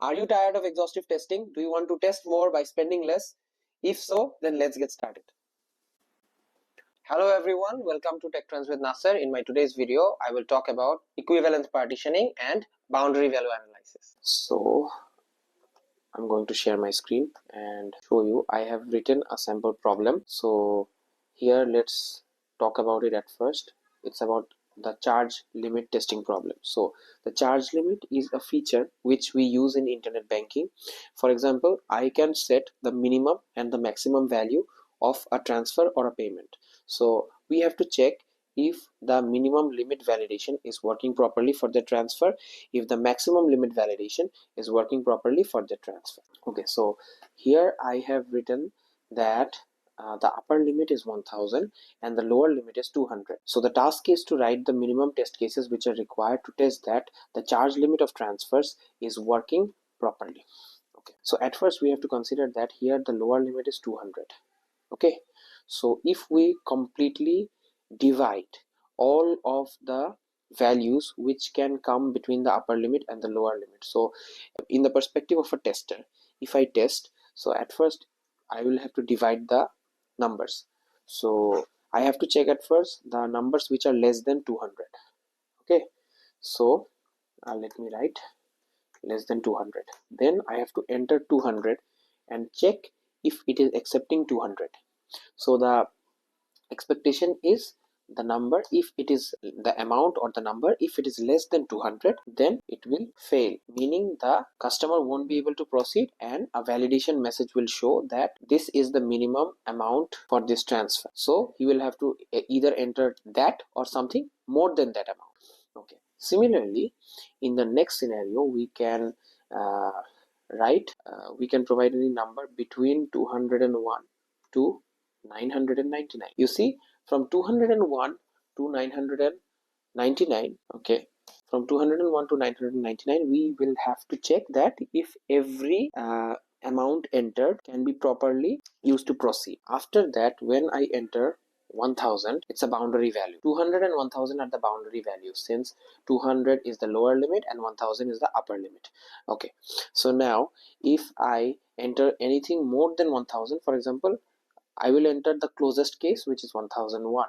Are you tired of exhaustive testing? Do you want to test more by spending less? If so, then let's get started. Hello everyone, welcome to Tech Trends with Nasser. In my today's video, I will talk about equivalence partitioning and boundary value analysis. So I'm going to share my screen and show you. I have written a sample problem. So here let's talk about it at first. It's about the charge limit testing problem. So the charge limit is a feature which we use in internet banking. For example, I can set the minimum and the maximum value of a transfer or a payment. So we have to check if the minimum limit validation is working properly for the transfer, if the maximum limit validation is working properly for the transfer. Okay, so here I have written that the upper limit is 1000 and the lower limit is 200. So the task is to write the minimum test cases which are required to test that the charge limit of transfers is working properly. Okay, so at first we have to consider that here the lower limit is 200. Okay, so if we completely divide all of the values which can come between the upper limit and the lower limit, so in the perspective of a tester, if I test, so at first I will have to divide the numbers. So I have to check at first the numbers which are less than 200. Okay, so let me write less than 200. Then I have to enter 200 and check if it is accepting 200. So the expectation is the number, if it is the amount or the number, if it is less than 200, then it will fail, meaning the customer won't be able to proceed and a validation message will show that this is the minimum amount for this transfer. So he will have to either enter that or something more than that amount. Okay, similarly in the next scenario we can we can provide any number between 201 to 999. You see, from 201 to 999, okay, from 201 to 999 we will have to check that if every amount entered can be properly used to proceed. After that, when I enter 1000, it's a boundary value. 200 and 1000 are the boundary values, since 200 is the lower limit and 1000 is the upper limit. Okay, so now if I enter anything more than 1000, for example, I will enter the closest case, which is 1001.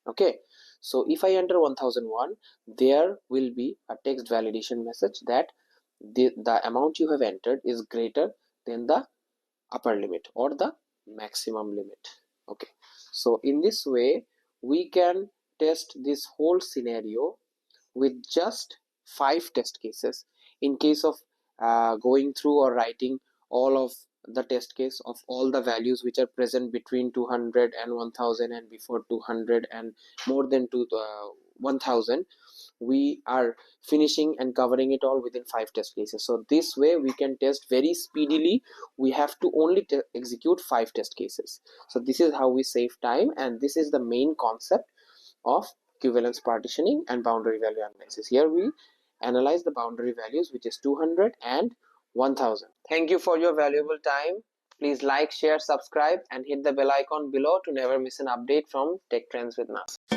Okay, so if I enter 1001, there will be a text validation message that the amount you have entered is greater than the upper limit or the maximum limit. Okay, so in this way we can test this whole scenario with just 5 test cases. In case of going through or writing all of the test case of all the values which are present between 200 and 1000 and before 200 and more than 1000, we are finishing and covering it all within 5 test cases. So this way we can test very speedily. We have to only execute 5 test cases. So this is how we save time, and this is the main concept of equivalence partitioning and boundary value analysis. Here we analyze the boundary values, which is 200 and 1000. Thank you for your valuable time. Please like, share, subscribe and hit the bell icon below to never miss an update from Tech Trends with Nas.